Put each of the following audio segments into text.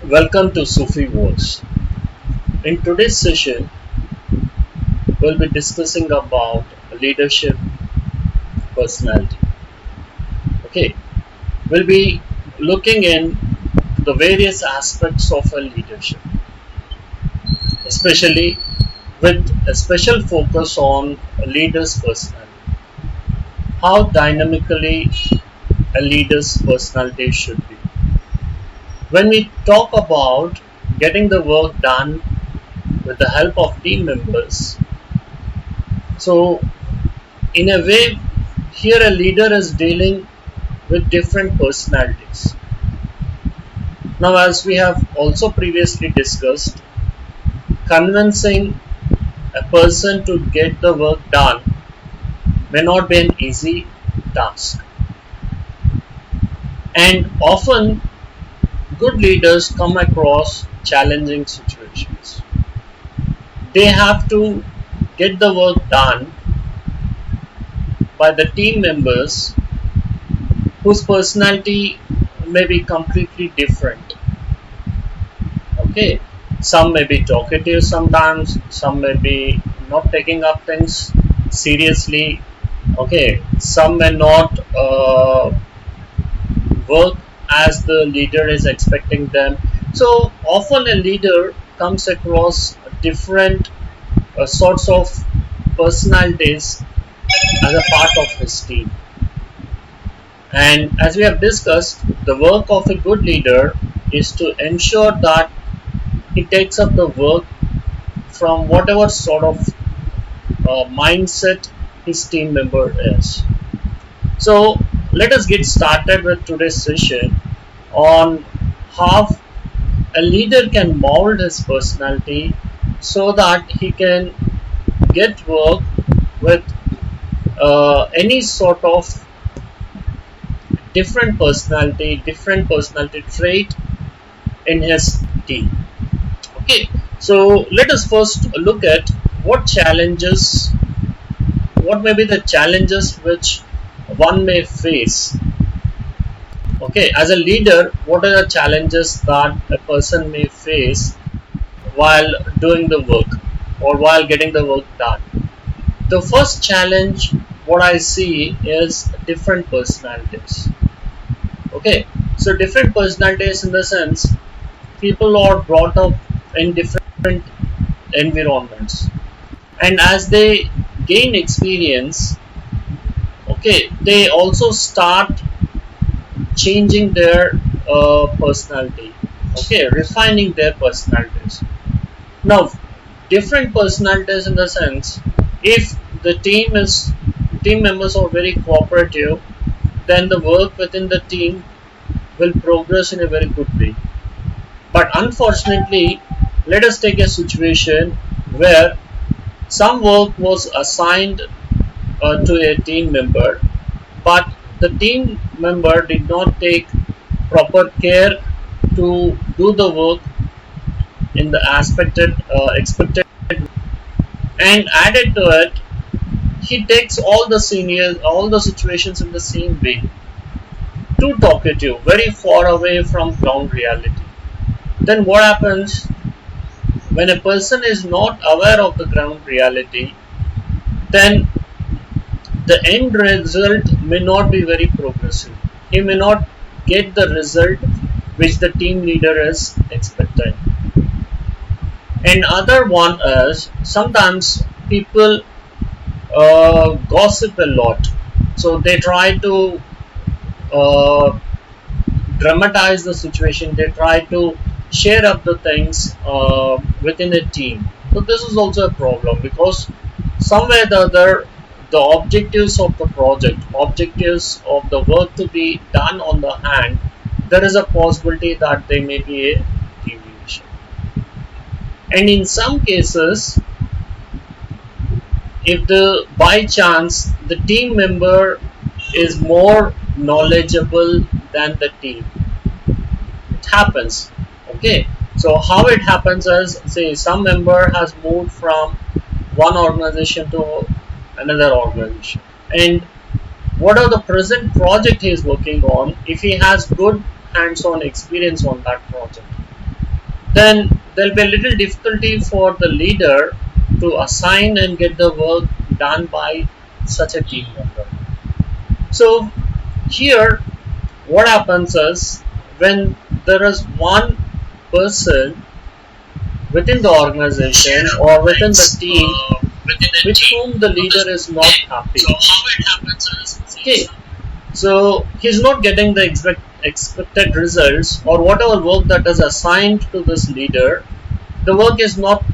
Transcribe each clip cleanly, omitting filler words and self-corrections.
Welcome to Sufi Wars. In today's session, we'll be discussing about leadership personality. Okay, we'll be looking in the various aspects of a leadership, especially with a special focus on a leader's personality. How dynamically a leader's personality should be. When we talk about getting the work done with the help of team members, so in a way, here a leader is dealing with different personalities. Now, as we have also previously discussed, convincing a person to get the work done may not be an easy task. And often, good leaders come across challenging situations. They have to get the work done by the team members whose personality may be completely different. Okay, some may be talkative sometimes, some may be not taking up things seriously. Okay, some may not work as the leader is expecting them. So often a leader comes across different sorts of personalities as a part of his team. And as we have discussed, the work of a good leader is to ensure that he takes up the work from whatever sort of mindset his team member is. So let us get started with today's session on how a leader can mold his personality so that he can get work with any sort of different personality trait in his team. Okay, so let us first look at what may be the challenges which one may face. Okay, as a leader, what are the challenges that a person may face while doing the work or while getting the work done? The first challenge, what I see, is different personalities. Okay, so different personalities in the sense people are brought up in different environments, and as they gain experience, okay, they also start changing their personality, okay, refining their personalities. Now, different personalities in the sense, if the team members are very cooperative, then the work within the team will progress in a very good way. But unfortunately, let us take a situation where some work was assigned to a team member, but the team member did not take proper care to do the work in the expected, and added to it, he takes all the situations in the same way. Too talkative, very far away from ground reality. Then what happens when a person is not aware of the ground reality? Then the end result may not be very progressive. He may not get the result which the team leader is expecting. And other one is sometimes people gossip a lot, so they try to uh, dramatize the situation. They try to share up the things within a team. So this is also a problem because somewhere the other, the objectives of the work to be done on the hand, there is a possibility that there may be a deviation. And in some cases, if the by chance the team member is more knowledgeable than the team, it happens. Okay, so how it happens is, say some member has moved from one organization to another organization, and what are the present project he is working on, if he has good hands-on experience on that project, then there'll be a little difficulty for the leader to assign and get the work done by such a team member. So here what happens is, when there is one person within the organization or within the team with whom the leader is not happy, okay, so he's not getting the expected results, or whatever work that is assigned to this leader, the work is not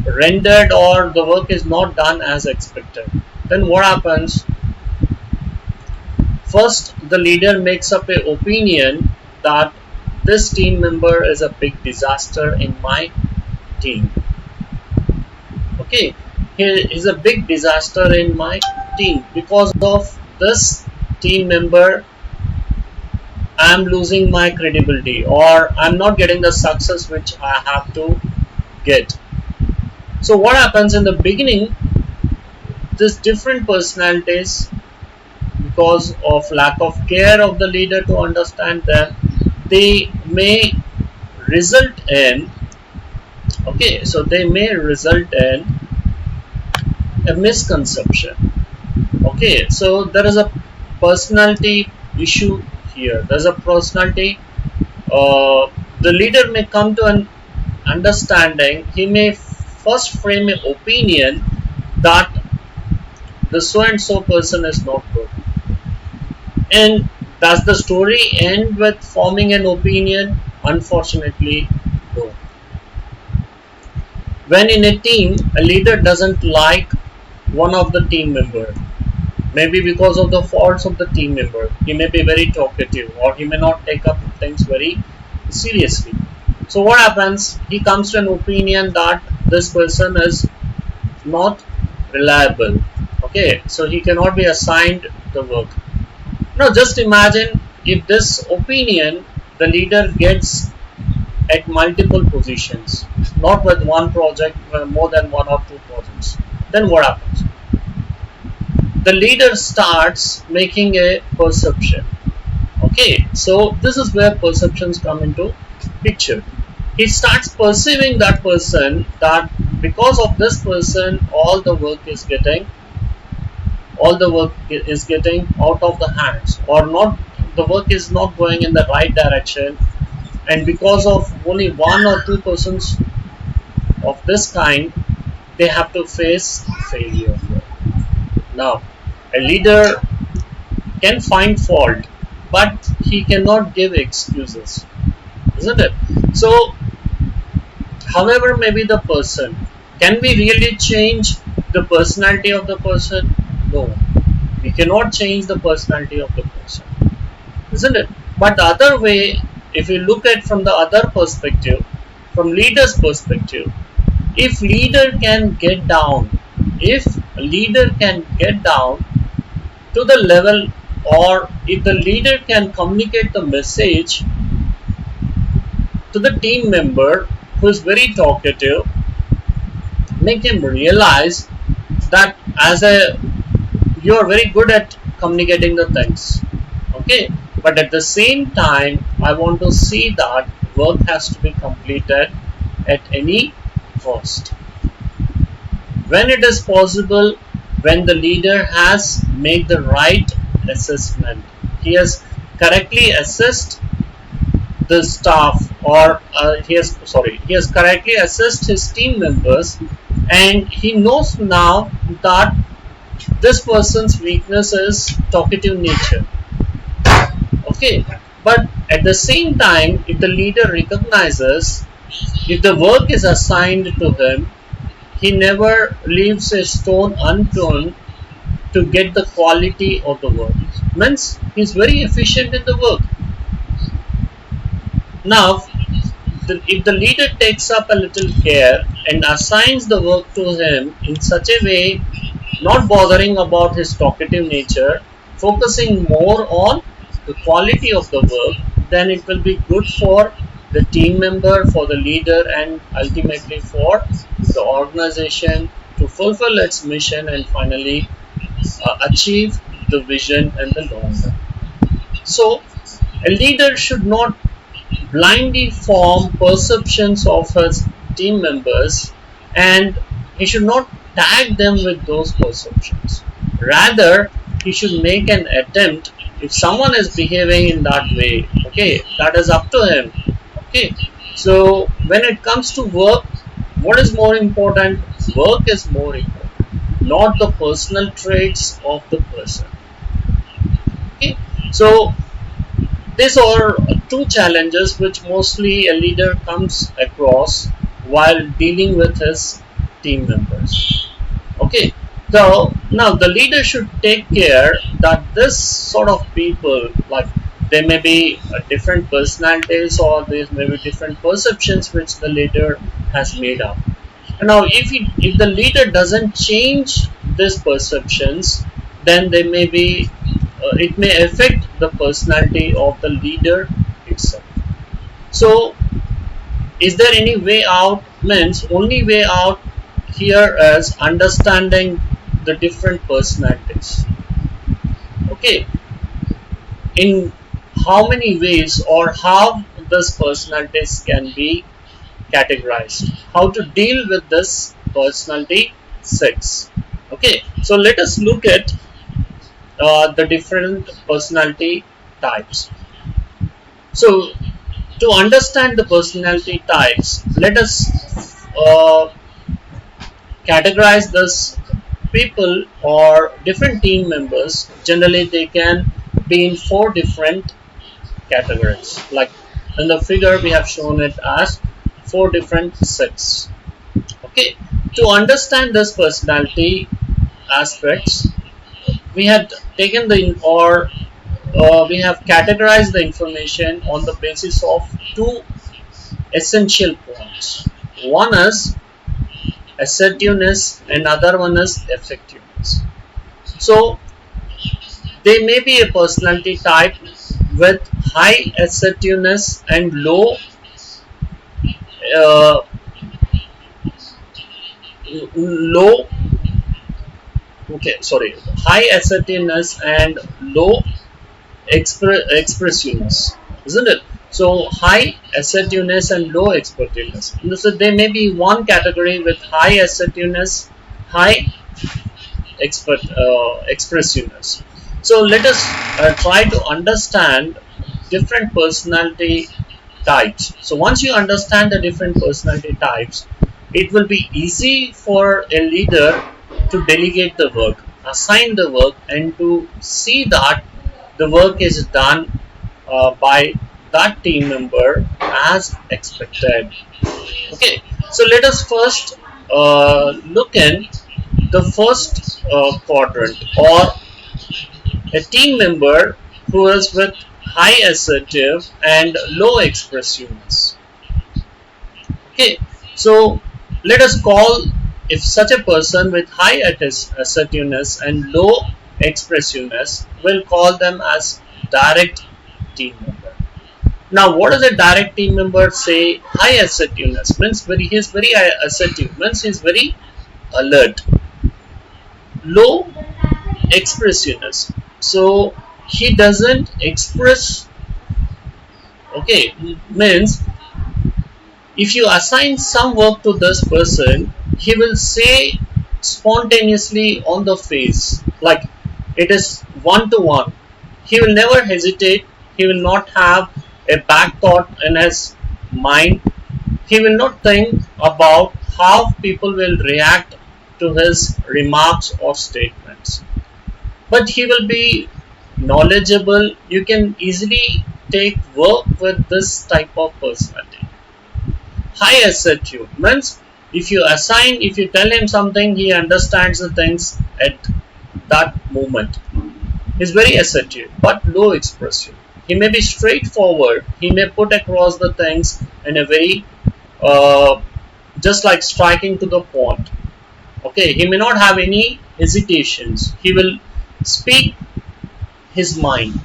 rendered, or the work is not done as expected. Then what happens? First, the leader makes up an opinion that this team member is a big disaster in my team. Okay, he is a big disaster in my team. Because of this team member, I am losing my credibility, or I am not getting the success which I have to get. So what happens in the beginning, these different personalities, because of lack of care of the leader to understand them, they may result in, okay, so they may result in a misconception. Okay, so there is a personality issue here. There's a personality, the leader may come to an understanding. He may first frame an opinion that the so and so person is not good. And does the story end with forming an opinion? Unfortunately, no. When in a team, a leader doesn't like one of the team member, maybe because of the faults of the team member, he may be very talkative, or he may not take up things very seriously. So what happens? He comes to an opinion that this person is not reliable. Okay, so he cannot be assigned the work. Now just imagine if this opinion the leader gets at multiple positions, not with one project, more than one or two projects. Then what happens? The leader starts making a perception. Okay, so this is where perceptions come into picture. He starts perceiving that person, that because of this person all the work is getting out of the hands, or not, the work is not going in the right direction, and because of only one or two persons of this kind, they have to face failure. Now a leader can find fault, but he cannot give excuses, isn't it? So however may be the person, can we really change the personality of the person? No, we cannot change the personality of the person, isn't it? But the other way, if you look at from the other perspective, from leader's perspective, if leader can get down, if leader can get down to the level, or if the leader can communicate the message to the team member who is very talkative, make him realize that as a, you are very good at communicating the things, okay, but at the same time I want to see that work has to be completed at any cost. When it is possible, when the leader has made the right assessment, he has correctly assessed the staff, or he has correctly assessed his team members, and he knows now that this person's weakness is talkative nature. Okay, but at the same time, if the leader recognizes, if the work is assigned to him, he never leaves a stone unturned to get the quality of the work. Means he's very efficient in the work. Now, if the leader takes up a little care and assigns the work to him in such a way, not bothering about his talkative nature, focusing more on the quality of the work, then it will be good for the team member, for the leader, and ultimately for the organization to fulfill its mission and finally achieve the vision in the long run. So a leader should not blindly form perceptions of his team members, and he should not tag them with those perceptions. Rather, he should make an attempt. If someone is behaving in that way, okay, that is up to him. Okay, so when it comes to work, what is more important? Work is more important, not the personal traits of the person. Okay, so these are two challenges which mostly a leader comes across while dealing with his team members. Okay, so now the leader should take care that this sort of people, like there may be different personalities or there may be different perceptions which the leader has made up. Now, if the leader doesn't change these perceptions, then they may be it may affect the personality of the leader itself. So, is there any way out? Means only way out here is understanding the different personalities. Okay, in how many ways or how these personalities can be categorized, how to deal with this personality sets. Okay, so let us look at the different personality types. So to understand the personality types, let us categorize this people or different team members. Generally they can be in four different categories, like in the figure we have shown it as four different sets. Okay, to understand this personality aspects, we had taken the or we have categorized the information on the basis of two essential points. One is assertiveness and other one is effectiveness. So they may be a personality type with high assertiveness and uh, low high assertiveness and low expressiveness, isn't it? So high assertiveness and low expressiveness. So there may be one category with high assertiveness, high expressiveness. So let us try to understand different personality types. So once you understand the different personality types, it will be easy for a leader to delegate the work, assign the work, and to see that the work is done by that team member as expected. Okay, so let us first look in the first quadrant, or a team member who is with high assertive and low expressiveness. Okay, so let us call, if such a person with high assertiveness and low expressiveness, we'll call them as direct team member. Now, what does a direct team member say? High assertiveness means he is very assertive, means he is very alert. Low expressiveness, so he doesn't express. Okay, means if you assign some work to this person, he will say spontaneously on the face, like it is one to one. He will never hesitate. He will not have a back thought in his mind. He will not think about how people will react to his remarks or statements. But he will be knowledgeable. You can easily take work with this type of personality. High assertive means if you tell him something, he understands the things at that moment. He's very assertive but low expressive. He may be straightforward. He may put across the things in a very just like striking to the point. Okay, he may not have any hesitations. He will speak his mind.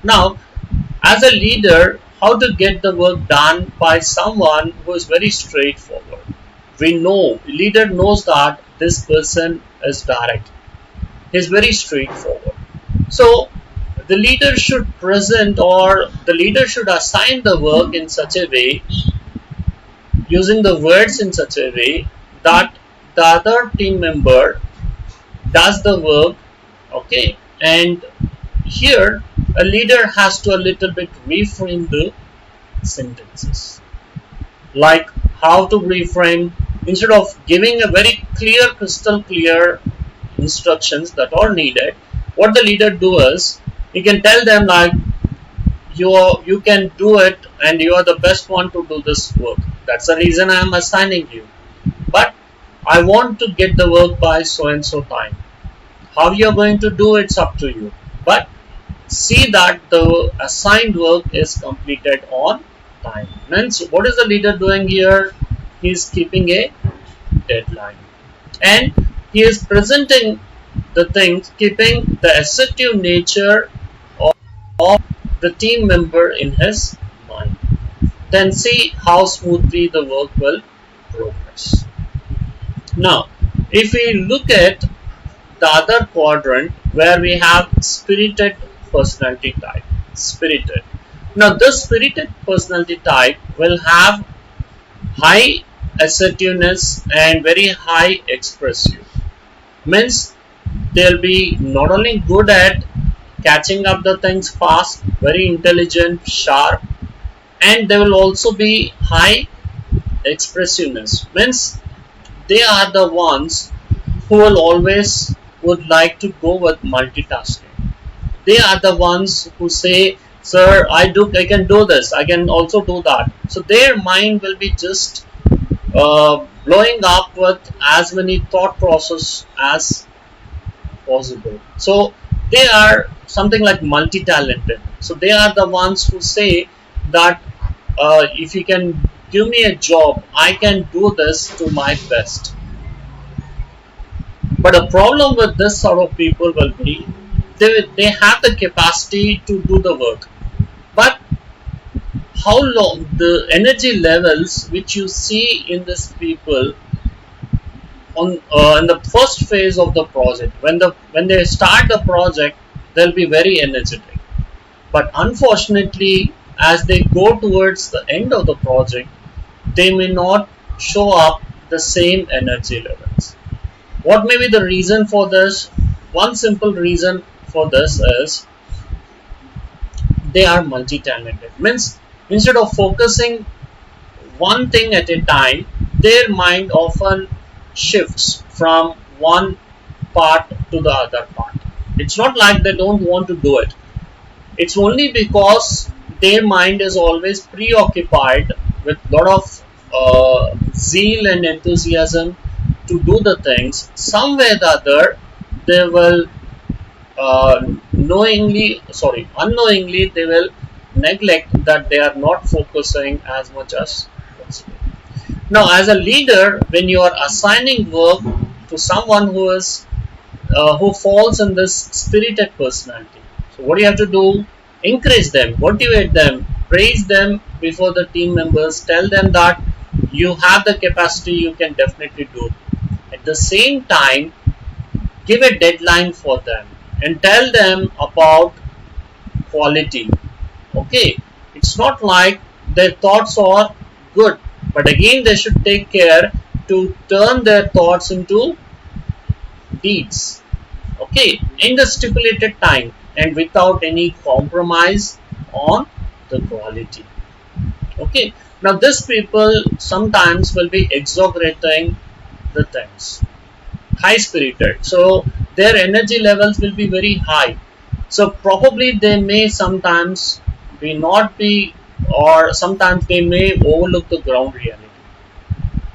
Now, as a leader, how to get the work done by someone who is very straightforward. We know, leader knows that this person is direct. He is very straightforward. So, the leader should present, or the leader should assign the work in such a way, using the words in such a way that the other team member does the work. Okay, and here a leader has to a little bit reframe the sentences, like how to reframe. Instead of giving a very clear, crystal clear instructions that are needed, what the leader do is he can tell them like, you can do it and you are the best one to do this work. That's the reason I am assigning you, but I want to get the work by so and so time. How you are going to do, it's up to you, but see that the assigned work is completed on time. Means what is the leader doing here? He is keeping a deadline, and he is presenting the things, keeping the assertive nature of the team member in his mind. Then see how smoothly the work will progress. Now, if we look at the other quadrant where we have spirited personality type. Spirited. Now, this spirited personality type will have high assertiveness and very high expressive. Means they'll be not only good at catching up the things fast, very intelligent, sharp, and they will also be high expressiveness. Means they are the ones who will always would like to go with multitasking. They are the ones who say, sir, I can do this, I can also do that. So their mind will be just blowing up with as many thought process as possible. So they are something like multi-talented. So they are the ones who say that if you can give me a job, I can do this to my best. But the problem with this sort of people will be they have the capacity to do the work, but how long the energy levels which you see in these people on in the first phase of the project, when they start the project, they'll be very energetic, but unfortunately as they go towards the end of the project, they may not show up the same energy levels. What may be the reason for this? One simple reason for this is they are multi-talented. Means instead of focusing one thing at a time, their mind often shifts from one part to the other part. It's not like they don't want to do it. It's only because their mind is always preoccupied with a lot of zeal and enthusiasm to do the things. Some way or the other, they will unknowingly, they will neglect that they are not focusing as much as possible. Now, as a leader, when you are assigning work to someone who falls in this spirited personality, so what do you have to do? Encourage them, motivate them, praise them before the team members, tell them that you have the capacity, you can definitely do it. At the same time, give a deadline for them and tell them about quality. Okay, it's not like their thoughts are good, but again they should take care to turn their thoughts into deeds. Okay, in the stipulated time and without any compromise on the quality. Okay, now these people sometimes will be exaggerating the things, high spirited, so their energy levels will be very high. So probably they may sometimes be not be, or sometimes they may overlook the ground reality.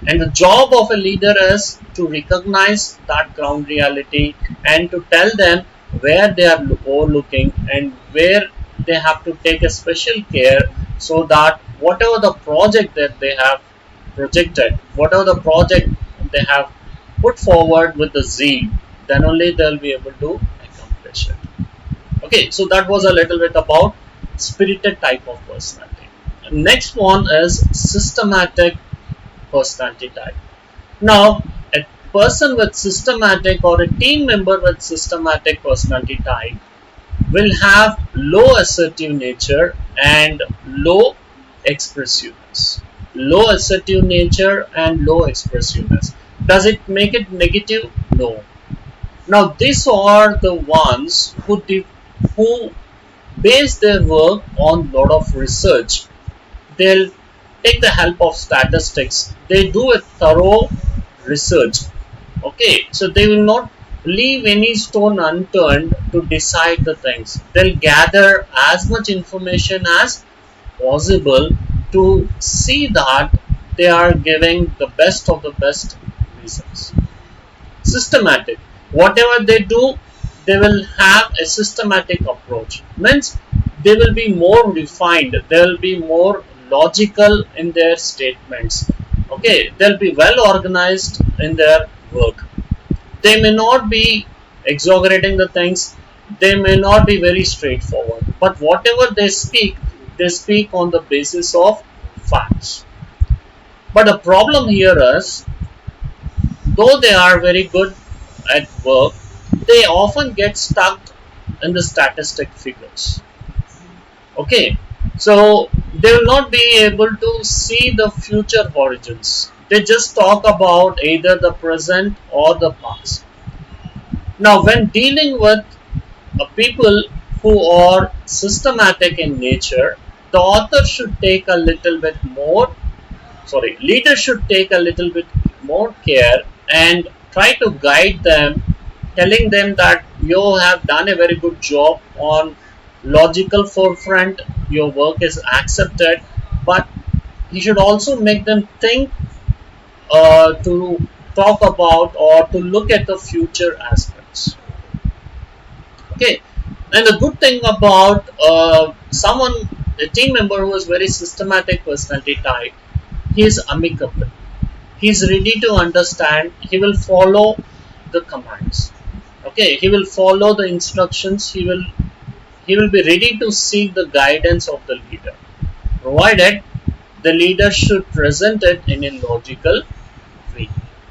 And the job of a leader is to recognize that ground reality and to tell them where they are overlooking and where they have to take a special care, so that whatever the project that they have projected, whatever the project they have put forward with the zeal, then only they'll be able to accomplish it. Okay, so that was a little bit about spirited type of personality. Next one is systematic personality type. Now, a person with systematic, or a team member with systematic personality type will have low assertive nature and low expressiveness. Low assertive nature and low expressiveness. Does it make it negative? No. Now these are the ones who base their work on lot of research. They'll take the help of statistics. They do a thorough research. Okay, so they will not leave any stone unturned to decide the things. They'll gather as much information as possible to see that they are giving the best of the best reasons. Systematic. Whatever they do, they will have a systematic approach. Means they will be more refined. They will be more logical in their statements. Okay, they'll be well organized in their work. They may not be exaggerating the things. They may not be very straightforward. But whatever they speak on the basis of facts. But the problem here is, though they are very good at work, they often get stuck in the statistic figures. Okay, so they will not be able to see the future origins. They just talk about either the present or the past. Now, when dealing with people who are systematic in nature, the author should take a little bit more, leader should take a little bit more care and try to guide them, telling them that you have done a very good job on logical forefront, your work is accepted, but he should also make them think, to talk about or to look at the future aspects. Okay, and the good thing about someone, a team member who is very systematic personality type, he is amicable. He is ready to understand. He will follow the commands. Okay, he will follow the instructions. He will be ready to seek the guidance of the leader, provided the leader should present it in a logical way.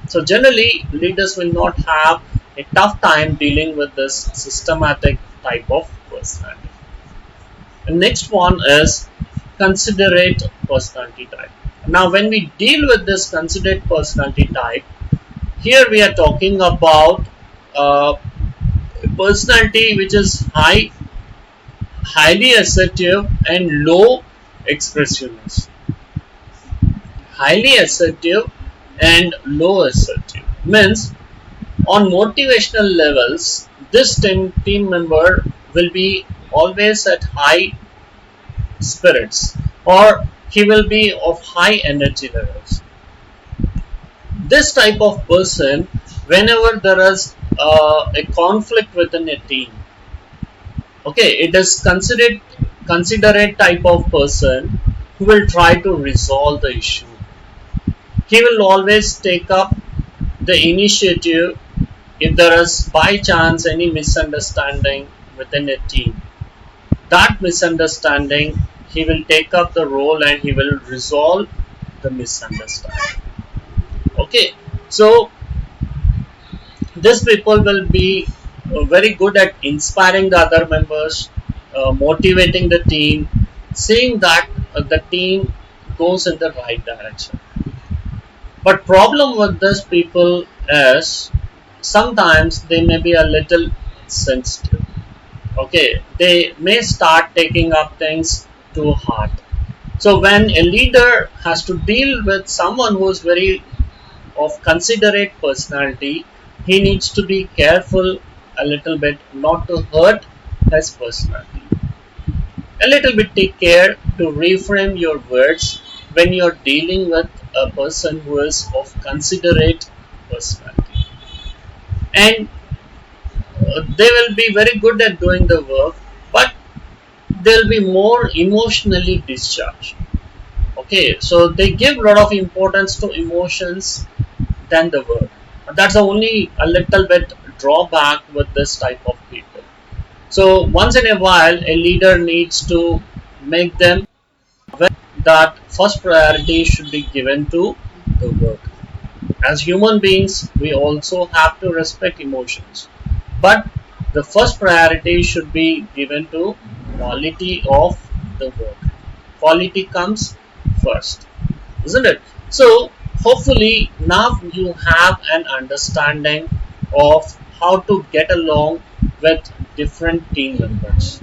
So generally, leaders will not have a tough time dealing with this systematic type of personality. The next one is considerate personality type. Now, when we deal with this considerate personality type, here we are talking about personality which is highly assertive and low expressiveness. Highly assertive and low assertive means on motivational levels, this team member will be always at high spirits, or he will be of high energy levels. This type of person, whenever there is a conflict within a team, okay, it is considerate type of person who will try to resolve the issue. He will always take up the initiative if there is by chance any misunderstanding within a team. That misunderstanding, he will take up the role and he will resolve the misunderstanding. Okay, so these people will be very good at inspiring the other members, motivating the team, seeing that the team goes in the right direction. But problem with these people is sometimes they may be a little sensitive. Okay, they may start taking up things too hard. So when a leader has to deal with someone who is very of considerate personality, he needs to be careful a little bit not to hurt his personality. A little bit take care to reframe your words when you're dealing with a person who is of considerate personality. And they will be very good at doing the work, but they'll be more emotionally discharged. Okay, so they give a lot of importance to emotions than the work. That's the only a little bit drawback with this type of people. So once in a while, a leader needs to make them aware that first priority should be given to the work. As human beings, we also have to respect emotions, but the first priority should be given to quality of the work. Quality comes first, isn't it? So hopefully now you have an understanding of how to get along with different team members.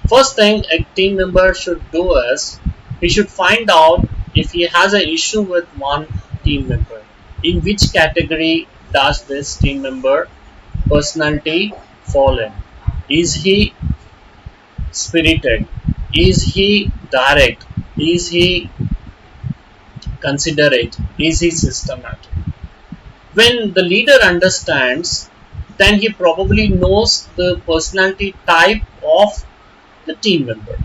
First thing a team member should do is he should find out if he has an issue with one team member. In which category does this team member personality fall in? Is he spirited? Is he direct? Is he considerate? Is he systematic? When the leader understands, then he probably knows the personality type of the team member.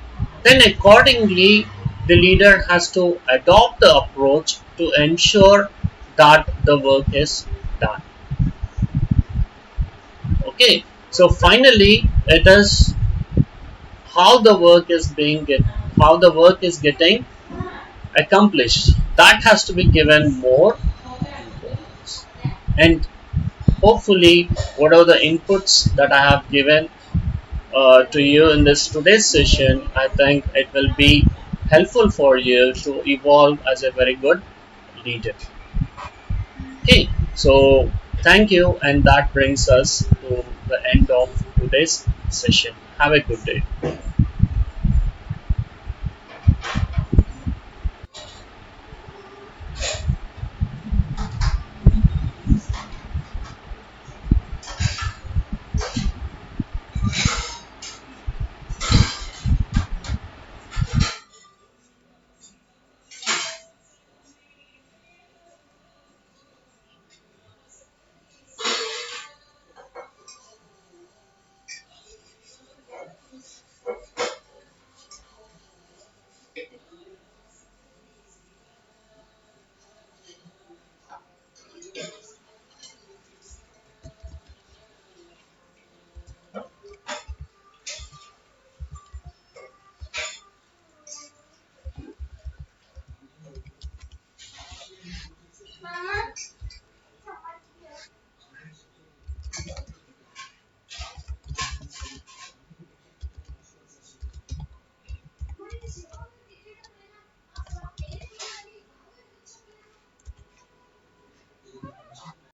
Then accordingly, the leader has to adopt the approach to ensure that the work is done. Okay, so finally, it is how the work is how the work is getting accomplished. That has to be given more importance. And hopefully, whatever the inputs that I have given to you in this today's session, I think it will be helpful for you to evolve as a very good leader. Okay, so thank you, and that brings us to the end of today's session. Have a good day.